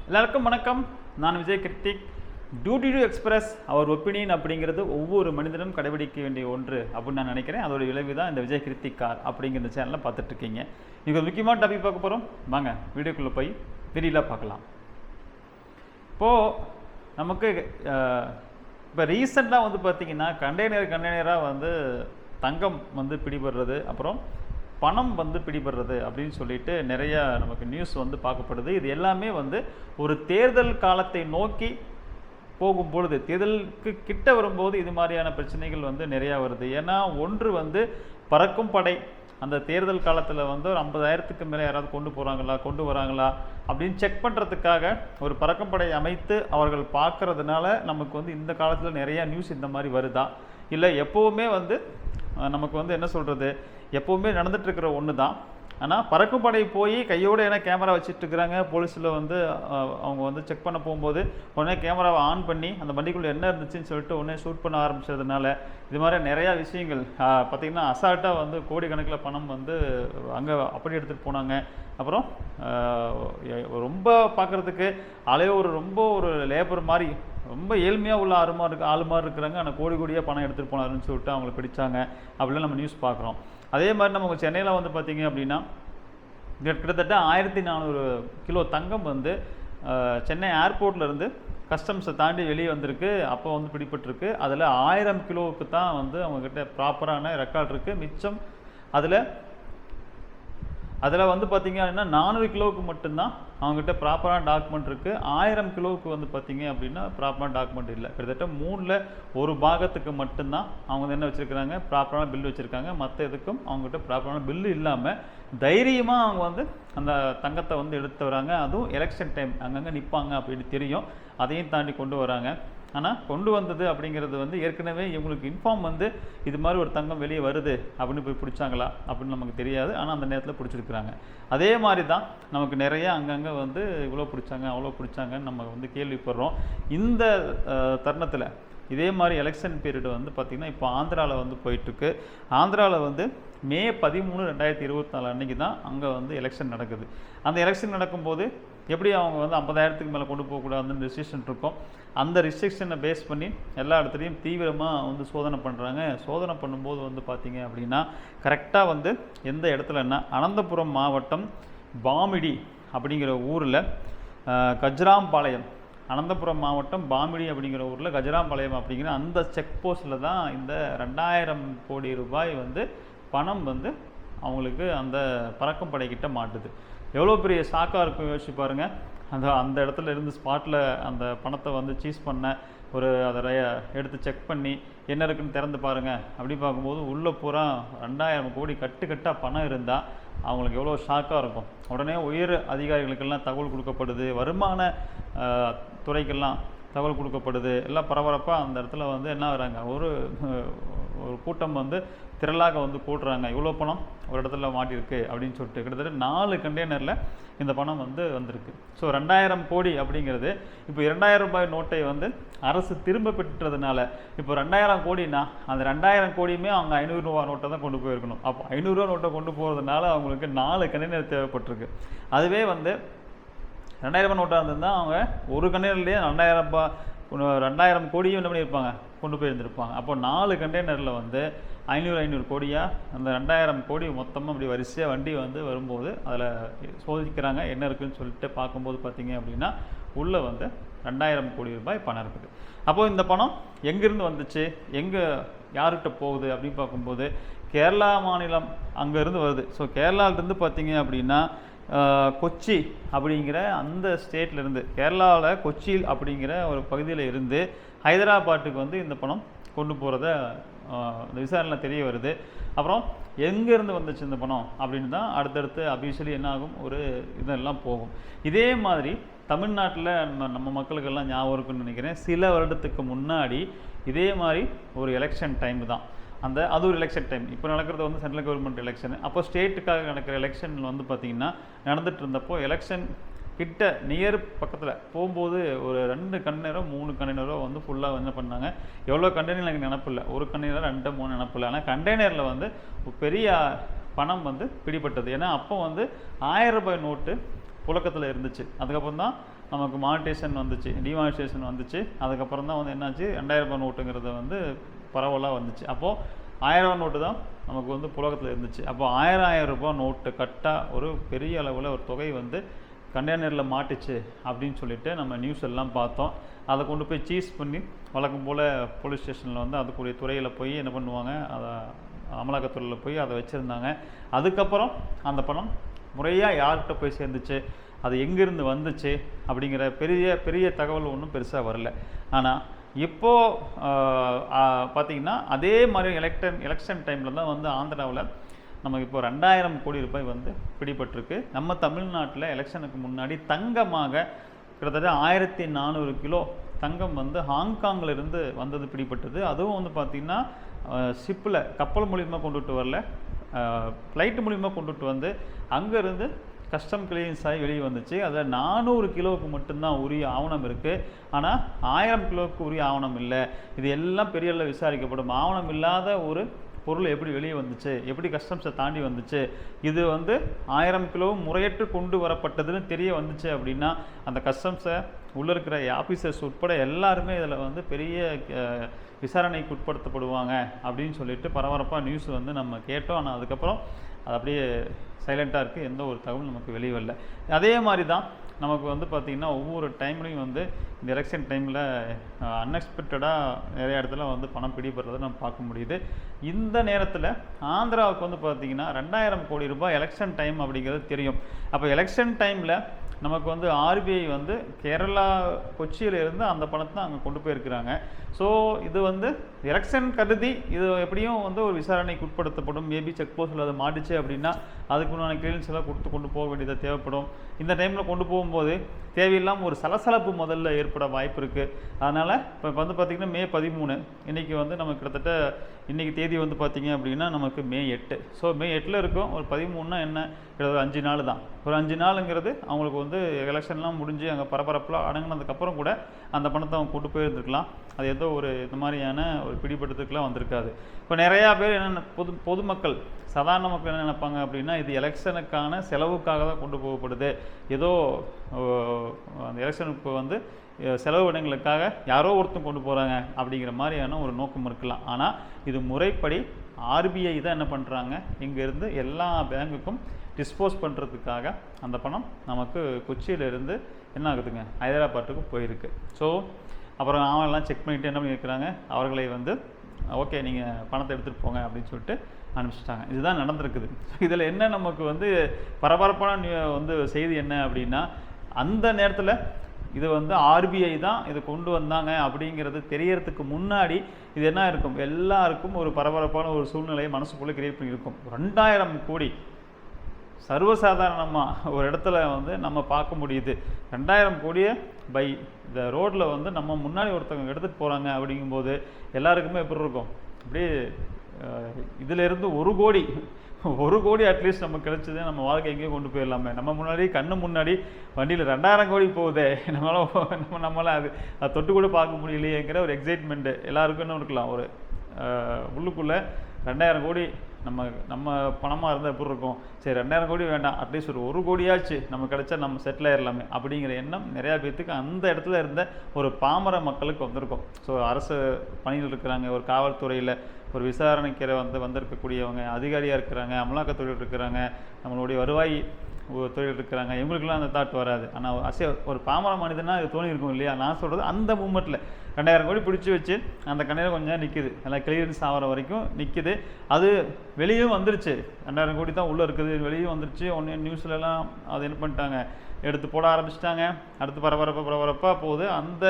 எல்லாருக்கும் வணக்கம். நான் Vijay Krithik. Duty to express our opinion அப்படிங்கிறது ஒவ்வொரு மனிதனும் கடைபிடிக்க வேண்டிய ஒன்று அப்படின்னு நான் நினைக்கிறேன். அதோட விளைவு தான் இந்த விஜய் கிருத்திக் கார் அப்படிங்கிற சேனலில் பார்த்துட்ருக்கீங்க. நீங்கள் ஒரு முக்கியமான டாபிக் பார்க்க போகிறோம். வாங்க வீடியோக்குள்ளே போய் வீடியோவில் பார்க்கலாம். இப்போது நமக்கு இப்போ ரீசெண்டாக வந்து பார்த்திங்கன்னா கண்டெய்னராக வந்து தங்கம் வந்து பிடிபடுறது, அப்புறம் பணம் வந்து பிடிபடுறது அப்படின்னு சொல்லிட்டு நிறையா நமக்கு நியூஸ் வந்து பார்க்கப்படுது. இது எல்லாமே வந்து ஒரு தேர்தல் காலத்தை நோக்கி போகும்பொழுது, தேர்தலுக்கு கிட்ட வரும்போது இது மாதிரியான பிரச்சனைகள் வந்து நிறையா வருது. ஏன்னா ஒன்று வந்து பறக்கும் படை அந்த தேர்தல் காலத்தில் வந்து ஒரு 50,000க்கு மேலே யாராவது கொண்டு வராங்களா அப்படின்னு செக் பண்ணுறதுக்காக ஒரு பறக்கும் படை அமைத்து அவர்கள் பார்க்கறதுனால நமக்கு வந்து இந்த காலத்தில் நிறையா நியூஸ் இந்த மாதிரி வருதா, இல்லை எப்போவுமே வந்து நமக்கு வந்து என்ன சொல்கிறது, எப்போவுமே நடந்துகிட்ருக்கிற ஒன்று தான். ஆனால் பறக்கும் படை போய் கையோடு ஏன்னா கேமரா வச்சுட்ருக்குறாங்க. போலீஸில் வந்து அவங்க வந்து செக் பண்ண போகும்போது உடனே கேமராவை ஆன் பண்ணி அந்த வண்டிக்குள்ளே என்ன இருந்துச்சுன்னு சொல்லிட்டு உடனே ஷூட் பண்ண ஆரம்பிச்சதுனால இது மாதிரி நிறையா விஷயங்கள் பார்த்திங்கன்னா அசால்ட்டாக வந்து கோடிக்கணக்கில் பணம் வந்து அங்கே அப்படி எடுத்துகிட்டு போனாங்க. அப்புறம் ரொம்ப பார்க்குறதுக்கு ரொம்ப ஒரு லேபர் மாதிரி ரொம்ப ஏழ்மையாக உள்ள ஆள் மாதிரி இருக்கிறாங்க. ஆனால் கோடியாக பணம் எடுத்துகிட்டு போனாருன்னு சொல்லிட்டு அவங்களை பிடிச்சாங்க அப்படிலாம் நம்ம நியூஸ் பார்க்குறோம். அதே மாதிரி நமக்கு சென்னையில் வந்து பார்த்திங்க அப்படின்னா கிட்டத்தட்ட 1400 கிலோ தங்கம் வந்து சென்னை ஏர்போர்ட்லேருந்து கஸ்டம்ஸை தாண்டி வெளியே வந்திருக்கு. அப்போ வந்து பிடிபட்டிருக்கு. அதில் 1000 கிலோவுக்கு தான் வந்து அவங்கக்கிட்ட ப்ராப்பரான ரெக்கார்ட் இருக்குது. மிச்சம் அதில் வந்து பார்த்திங்க அப்படின்னா 400 கிலோவுக்கு மட்டும்தான் அவங்ககிட்ட ப்ராப்பரான டாக்குமெண்ட் இருக்குது. 1000 கிலோவுக்கு வந்து பார்த்திங்க அப்படின்னா ப்ராப்பரான டாக்குமெண்ட் இல்லை. கிட்டத்தட்ட 3ல் 1 பாகத்துக்கு மட்டும்தான் அவங்க வந்து என்ன வச்சுருக்கிறாங்க, ப்ராப்பரான பில்லு வச்சுருக்காங்க. மற்ற எதுக்கும் அவங்ககிட்ட ப்ராப்பரான பில்லு இல்லாமல் தைரியமாக அவங்க வந்து அந்த தங்கத்தை வந்து எடுத்து வராங்க. அதுவும் எலெக்ஷன் டைம் அங்கங்கே நிற்பாங்க அப்படின்னு தெரியும். அதையும் தாண்டி கொண்டு வராங்க. ஆனால் கொண்டு வந்தது அப்படிங்கிறது வந்து ஏற்கனவே இவங்களுக்கு இன்ஃபார்ம் வந்து இது மாதிரி ஒரு தங்கம் வெளியே வருது அப்படின்னு போய் பிடிச்சாங்களா அப்படின்னு நமக்கு தெரியாது. ஆனால் அந்த நேரத்தில் பிடிச்சிருக்கிறாங்க. அதே மாதிரி தான் நமக்கு நிறைய அங்கங்கே வந்து இவ்வளோ பிடிச்சாங்க அவ்வளோ பிடிச்சாங்கன்னு நம்ம வந்து கேள்விப்படுறோம். இந்த தருணத்தில் இதே மாதிரி எலெக்ஷன் பீரியட் வந்து பார்த்திங்கன்னா இப்போ ஆந்திராவில் வந்து போயிட்டுருக்கு. ஆந்திராவில் வந்து மே 13, 2024 அன்றைக்கி தான் அங்கே வந்து எலெக்ஷன் நடக்குது. அந்த எலெக்ஷன் நடக்கும்போது எப்படி அவங்க வந்து 50,000க்கு மேலே கொண்டு போகக்கூடாதுன்னு ரெஸ்ட்ரிக்ஷன் இருக்கும். அந்த ரெஸ்ட்ரிக்ஷனை பேஸ் பண்ணி எல்லா இடத்துலையும் தீவிரமாக வந்து சோதனை பண்ணுறாங்க. சோதனை பண்ணும்போது வந்து பார்த்திங்க அப்படின்னா கரெக்டாக வந்து எந்த இடத்துலன்னா அனந்தபுரம் மாவட்டம் பாமிடி அப்படிங்கிற ஊரில் கஜ்ராம்பாளையம், அனந்தபுரம் மாவட்டம் பாமிடி அப்படிங்கிற ஊரில் கஜ்ராம்பாளையம் அப்படிங்கிற அந்த செக் போஸ்ட்டில் தான் இந்த 2000 கோடி ரூபாய் வந்து பணம் வந்து அவங்களுக்கு அந்த பறக்கும் படைக்கிட்ட மாட்டுது. எவ்வளோ பெரிய ஷாக்காக இருக்கும் யோசிச்சு பாருங்கள். அந்த இடத்துல இருந்து ஸ்பாட்டில் அந்த பணத்தை வந்து சீஸ் பண்ண அதை எடுத்து செக் பண்ணி என்ன இருக்குன்னு திறந்து பாருங்கள். அப்படி பார்க்கும்போது உள்ளே பூரா 2000 கோடி கட்டாக பணம் இருந்தால் அவங்களுக்கு எவ்வளோ ஷாக்காக இருக்கும். உடனே உயர் அதிகாரிகளுக்கெல்லாம் தகவல் கொடுக்கப்படுது, வருமான துறைக்கெல்லாம் தகவல் கொடுக்கப்படுது. எல்லாம் பரபரப்பாக அந்த இடத்துல வந்து என்ன வராங்க, ஒரு கூட்டம் வந்து திரளாக வந்து கூட்டுறாங்க. இவ்வளோ பணம் ஒரு இடத்துல மாட்டியிருக்கு அப்படின்னு சொல்லிட்டு கிட்டத்தட்ட 4 கண்டெய்னரில் இந்த பணம் வந்து வந்திருக்கு. ஸோ 2000 கோடி அப்படிங்கிறது இப்போ 2000 ரூபாய் நோட்டை வந்து அரசு திரும்ப பெற்றதுனால இப்போ 2000 கோடினா அந்த 2000 கோடியுமே அவங்க 500 ரூபா நோட்டை தான் கொண்டு போயிருக்கணும். அப்போ 500 ரூபா நோட்டை கொண்டு போகிறதுனால அவங்களுக்கு 4 கண்டெய்னர் தேவைப்பட்டிருக்கு. அதுவே வந்து 2000 ரூபாய் நோட்டாக இருந்திருந்தால் அவங்க ஒரு கண்டெய்னர்லேயே 2000 கோடியும் என்ன பண்ணியிருப்பாங்க, கொண்டு போயிருந்திருப்பாங்க. அப்போ 4 கண்டெய்னரில் வந்து 500 கோடியாக அந்த 2000 கோடி மொத்தமாக அப்படி வரிசையாக வண்டி வந்து வரும்போது அதில் சோதிக்கிறாங்க. என்ன இருக்குதுன்னு சொல்லிட்டு பார்க்கும்போது பார்த்திங்க அப்படின்னா உள்ளே வந்து 2000 கோடி ரூபாய் பணம் இருக்குது. அப்போது இந்த பணம் எங்கேருந்து வந்துச்சு, யார்கிட்ட போகுது அப்படின்னு பார்க்கும்போது கேரளா மாநிலம் அங்கேருந்து வருது. ஸோ கேரளாவிலேருந்து பார்த்திங்க அப்படின்னா கொச்சி அப்படிங்கிற அந்த ஸ்டேட்லேருந்து, கேரளாவில் கொச்சி அப்படிங்கிற ஒரு பகுதியில் இருந்து ஹைதராபாத்துக்கு வந்து இந்த பணம் கொண்டு போகிறத இந்த விசாரணையில் தெரிய வருது. அப்புறம் எங்கேருந்து வந்துச்சு இந்த பணம் அப்படின்னு தான் அடுத்தடுத்து அபிஷியலி என்ன ஆகும், ஒரு இதெல்லாம் போகும். இதே மாதிரி தமிழ்நாட்டில் நம்ம மக்களுக்கெல்லாம் ஞாபகம் இருக்குன்னு நினைக்கிறேன், சில வருடத்துக்கு முன்னாடி இதே மாதிரி ஒரு எலெக்ஷன் டைம் தான். அது ஒரு எலெக்ஷன் டைம். இப்போ நடக்கிறது வந்து சென்ட்ரல் கவர்மெண்ட் எலெக்ஷன். அப்போ ஸ்டேட்டுக்காக நடக்கிற எலெக்ஷன் வந்து பார்த்திங்கன்னா நடந்துகிட்டு இருந்தப்போ எலெக்ஷன் கிட்ட நியர் பக்கத்தில் போகும்போது ஒரு 2 கண்டெய்னரோ 3 கண்டெய்னரோ வந்து ஃபுல்லாக என்ன பண்ணாங்க, எவ்வளோ கண்டெய்னர் எனக்கு நினப்பில்லை, ஒரு கண்டெய்னர் 2 3 நினப்பில்லை. ஆனால் கண்டெய்னரில் வந்து பெரிய பணம் வந்து பிடிபட்டது. ஏன்னா அப்போ வந்து 1000 ரூபாய் நோட்டு புழக்கத்தில் இருந்துச்சு. அதுக்கப்புறம் தான் நமக்கு மானிட்டேஷன் வந்துச்சு, டிமானிட்டேஷன் வந்துச்சு. அதுக்கப்புறம் தான் வந்து என்னாச்சு, 2000 ரூபாய் நோட்டுங்கிறது வந்து பரவலாக வந்துச்சு. அப்போது 1000 ரூபா நோட்டு தான் நமக்கு வந்து புழக்கத்தில் இருந்துச்சு. அப்போ 1000 ரூபாய் நோட்டு கட்டாக ஒரு பெரிய அளவில் ஒரு தொகை வந்து கண்டெய்னரில் மாட்டுச்சு அப்படின்னு சொல்லிட்டு நம்ம நியூஸ் எல்லாம் பார்த்தோம். அதை கொண்டு போய் சீஸ் பண்ணி வழக்கம் போல் போலீஸ் ஸ்டேஷனில் வந்து அதுக்குரிய துறையில் போய் என்ன பண்ணுவாங்க, அதை அமலாக்கத்துறையில் போய் அதை வச்சுருந்தாங்க. அதுக்கப்புறம் அந்த பணம் முறையாக யார்கிட்ட போய் சேர்ந்துச்சு, அது எங்கேருந்து வந்துச்சு அப்படிங்கிற பெரிய பெரிய தகவல் ஒன்றும் பெருசாக வரல. ஆனால் இப்போது பார்த்திங்கன்னா அதே மாதிரி எலெக்ஷன் டைமில் தான் வந்து ஆந்திராவில் நமக்கு இப்போ 2000 கோடி ரூபாய் வந்து பிடிபட்டிருக்கு. நம்ம தமிழ்நாட்டில் எலெக்ஷனுக்கு முன்னாடி தங்கமாக கிட்டத்தட்ட 1400 கிலோ தங்கம் வந்து ஹாங்காங்கில் இருந்து வந்தது பிடிபட்டது. அதுவும் வந்து பார்த்திங்கன்னா ஷிப்பில் கப்பல் மூலிமா கொண்டுட்டு வரல, ஃப்ளைட்டு மூலிமா கொண்டுட்டு வந்து அங்கேருந்து கஸ்டம் கிளியரன்ஸ் ஆகி வெளியே வந்துச்சு. அதில் 400 கிலோவுக்கு மட்டும்தான் உரிய ஆவணம் இருக்குது. ஆனால் 1000 கிலோவுக்கு உரிய ஆவணம் இல்லை. இது எல்லாம் பெரிய அளவில் விசாரிக்கப்படும். ஆவணம் இல்லாத ஒரு பொருள் எப்படி வெளியே வந்துச்சு, எப்படி கஸ்டம்ஸை தாண்டி வந்துச்சு, இது வந்து 1000 கிலோவும் முறையற்று கொண்டு வரப்பட்டதுன்னு தெரிய வந்துச்சு அப்படின்னா அந்த கஸ்டம்ஸை உள்ளே இருக்கிற ஆஃபீஸர்ஸ் உட்பட எல்லாருமே இதில் வந்து பெரிய விசாரணைக்கு உட்படுத்தப்படுவாங்க அப்படின்னு சொல்லிட்டு பரபரப்பாக நியூஸ் வந்து நம்ம கேட்டோம். ஆனால் அதுக்கப்புறம் அது அப்படியே சைலண்ட்டாக இருக்குது, எந்த ஒரு தகவலும் நமக்கு வெளியே வரல. அதே மாதிரி தான் நமக்கு வந்து பார்த்திங்கன்னா ஒவ்வொரு டைம்லையும் வந்து இந்த எலெக்ஷன் டைமில் அன்எக்ஸ்பெக்டடாக நிறைய இடத்துல வந்து பணம் பிடிபடுறதை நம்ம பார்க்க முடியுது. இந்த நேரத்தில் ஆந்திராவுக்கு வந்து பார்த்திங்கன்னா 2000 கோடி ரூபாய் எலெக்ஷன் டைம் அப்படிங்கிறது தெரியும். அப்போ எலெக்ஷன் டைமில் நமக்கு வந்து ஆர்பிஐ வந்து கேரளா கொச்சியிலிருந்து அந்த பணத்தை அங்கே கொண்டு போயிருக்கிறாங்க. ஸோ இது வந்து எலெக்ஷன் கருதி இது எப்படியும் வந்து ஒரு விசாரணைக்கு உட்படுத்தப்படும். மேபி செக் போஸ்ட்டில் அது மாட்டுச்சு அப்படின்னா அதுக்கு உண்டான கிளியரன்ஸ் எல்லாம் கொடுத்து கொண்டு போக வேண்டியதாக தேவைப்படும். இந்த டைமில் கொண்டு போகும்போது தேவையில்லாமல் ஒரு சலசலப்பு முதல்ல ஏற்பட வாய்ப்பு இருக்குது. அதனால் இப்போ வந்து பார்த்திங்கன்னா மே 13 இன்றைக்கி வந்து நமக்கு கிட்டத்தட்ட இன்றைக்கி தேதி வந்து பார்த்திங்க அப்படின்னா நமக்கு மே 8. ஸோ மே 8 இருக்கும். ஒரு 13னா என்ன, கிட்டத்தட்ட 5 நாள் தான். ஒரு 5 நாளுங்கிறது அவங்களுக்கு வந்து எலெக்ஷன்லாம் முடிஞ்சு அங்கே பரபரப்புலாம் அடங்கினதுக்கப்புறம் கூட அந்த பணத்தை அவங்க கொண்டு போயிருந்துருக்கலாம். அது ஏதோ ஒரு இந்த மாதிரியான ஒரு பிடிபடுறதுக்கெலாம் வந்திருக்காது. இப்போ நிறையா பேர் என்னென்ன பொதுமக்கள் சாதாரண மக்கள் என்ன நினைப்பாங்க அப்படின்னா, இது எலெக்ஷனுக்கான செலவுக்காக தான் கொண்டு போகப்படுது, ஏதோ அந்த எலெக்ஷனுக்கு வந்து செலவு இடங்களுக்காக யாரோ ஒருத்தர் கொண்டு போகிறாங்க அப்படிங்கிற மாதிரியான ஒரு நோக்கம் இருக்கலாம். ஆனால் இது முறைப்படி ஆர்பிஐ தான் என்ன பண்ணுறாங்க, இங்கேருந்து எல்லா பேங்குக்கும் டிஸ்போஸ் பண்ணுறதுக்காக அந்த பணம் நமக்கு கொச்சியிலேருந்து என்ன ஆகுதுங்க, ஹைதராபாத்துக்கு போயிருக்கு. ஸோ அப்புறம் அவங்கெல்லாம் செக் பண்ணிவிட்டு என்ன பண்ணியிருக்கிறாங்க, அவர்களை வந்து ஓகே நீங்கள் பணத்தை எடுத்துகிட்டு போங்க அப்படின்னு சொல்லிட்டு அனுப்பிச்சிட்டாங்க. இதுதான் நடந்திருக்குது. இதில் என்ன நமக்கு வந்து பரபரப்பான வந்து செய்தி என்ன அப்படின்னா, அந்த நேரத்தில் இது வந்து ஆர்பிஐ தான் இது கொண்டு வந்தாங்க அப்படிங்கிறது தெரியறதுக்கு முன்னாடி இது என்ன இருக்கும், எல்லாருக்கும் ஒரு பரபரப்பான ஒரு சூழ்நிலையை மனசுக்குள்ளே கிரியேட் பண்ணியிருக்கும். 2000 கோடி சர்வசாதாரணமாக ஒரு இடத்துல வந்து நம்ம பார்க்க முடியுது. 2000 கோடியை பை இந்த ரோட்டில் வந்து நம்ம முன்னாடி ஒருத்தவங்க எடுத்துகிட்டு போகிறாங்க அப்படிங்கும்போது எல்லாருக்குமே எப்படி இருக்கும், அப்படியே இதிலேருந்து 1 கோடி அட்லீஸ்ட் நமக்கு கிடைச்சது, நம்ம வாழ்க்கை எங்கேயும் கொண்டு போயிடலாமே, நம்ம முன்னாடி கண்ணு முன்னாடி வண்டியில் 2000 கோடி போகுதே, நம்மளால் அது தொட்டு கூட பார்க்க முடியலையேங்கிற ஒரு எக்ஸைட்மெண்ட்டு எல்லாருக்கும் என்ன இருக்கலாம். ஒரு உள்ளுக்குள்ளே 2000 கோடி நம்ம பணமாக இருந்தால் எப்படி இருக்கும், சரி 2000 கோடி வேண்டாம், அட்லீஸ்ட் ஒரு 1 கோடியாச்சு நம்ம கிடைச்சா நம்ம செட்டில் ஆயிடலாமே அப்படிங்கிற எண்ணம் நிறையா பேர்த்துக்கு அந்த இடத்துல இருந்த ஒரு பாமர மக்களுக்கு வந்திருக்கும். ஸோ அரசு பணியில் இருக்கிறாங்க, ஒரு காவல்துறையில் ஒரு விசாரணைக்கிற வந்திருக்கக்கூடியவங்க, அதிகாரியாக இருக்கிறாங்க, அமலாக்கத்துறையில் இருக்கிறாங்க, நம்மளுடைய வருவாய் தொழில் இருக்கிறாங்க, இவங்களுக்கெல்லாம் அந்த தாட் வராது. ஆனால் ஒரு பாமர மனிதனாக இது தோணி இருக்கும் இல்லையா. நான் சொல்கிறது அந்த மூமெண்ட்டில் 2000 கோடி பிடிச்சி வச்சு அந்த கண்ணையில் கொஞ்சம் நேரம் நிற்கிது, எல்லாம் கிளியரன்ஸ் ஆகிற வரைக்கும் நிற்கிது. அது வெளியும் வந்துருச்சு, 2000 கோடி தான் உள்ளே இருக்குது, வெளியும் வந்துருச்சு. ஒன்று நியூஸ்லலாம் அது என்ன பண்ணிட்டாங்க, எடுத்து போட ஆரம்பிச்சிட்டாங்க. அடுத்து பரபரப்பாக போகுது. அந்த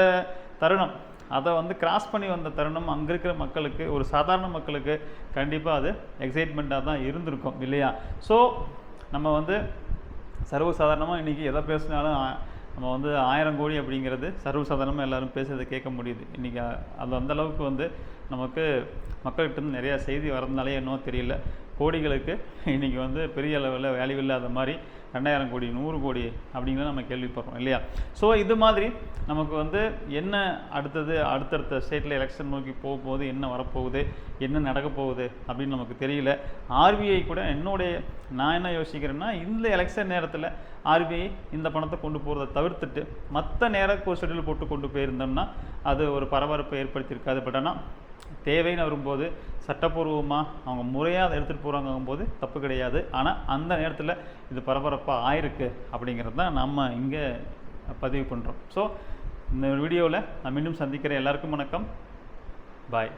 தருணம், அதை வந்து கிராஸ் பண்ணி வந்த தருணம் அங்கே இருக்கிற மக்களுக்கு, ஒரு சாதாரண மக்களுக்கு கண்டிப்பாக அது எக்ஸைட்மெண்ட்டாக தான் இருந்திருக்கும் இல்லையா. ஸோ நம்ம வந்து சர்வசாதாரணமாக இன்றைக்கி எதை பேசினாலும் நம்ம வந்து 1000 கோடி அப்படிங்கிறது சர்வசாதாரணமாக எல்லோரும் பேசுறதை கேட்க முடியுது. இன்றைக்கி அது அந்தளவுக்கு வந்து நமக்கு மக்கள்கிட்ட நிறையா செய்தி வரதுனாலே என்னவோ தெரியல. கோடிகளுக்கு இன்றைக்கி வந்து பெரிய அளவில் வேல்யூ இல்லாத மாதிரி 2000 கோடி 100 கோடி அப்படிங்கிறத நம்ம கேள்விப்படுறோம் இல்லையா. ஸோ இது மாதிரி நமக்கு வந்து என்ன அடுத்தடுத்த ஸ்டேட்டில் எலெக்ஷன் நோக்கி போகும்போது என்ன வரப்போகுது, என்ன நடக்க போகுது அப்படின்னு நமக்கு தெரியல. ஆர்பிஐ கூட நான் என்ன யோசிக்கிறேன்னா, இந்த எலெக்ஷன் நேரத்தில் ஆர்பிஐ இந்த பணத்தை கொண்டு போகிறத தவிர்த்துட்டு மற்ற நேரம் ஒரு ஷெட்யூல் போட்டு கொண்டு போயிருந்தோம்னா அது ஒரு பரபரப்பை ஏற்படுத்தியிருக்காது. பட் ஆனால் தேவைன்னு வரும்போது சட்டப்பூர்வமாக அவங்க முறையாக அதை எடுத்துகிட்டு போகிறாங்கும்போது தப்பு கிடையாது. ஆனால் அந்த நேரத்தில் இது பரபரப்பாக ஆயிருக்கு அப்படிங்கிறது தான் நம்ம இங்கே பதிவு பண்ணுறோம். ஸோ இந்த வீடியோவில் நான் மீண்டும் சந்திக்கிறேன். எல்லாருக்கும் வணக்கம். பாய்.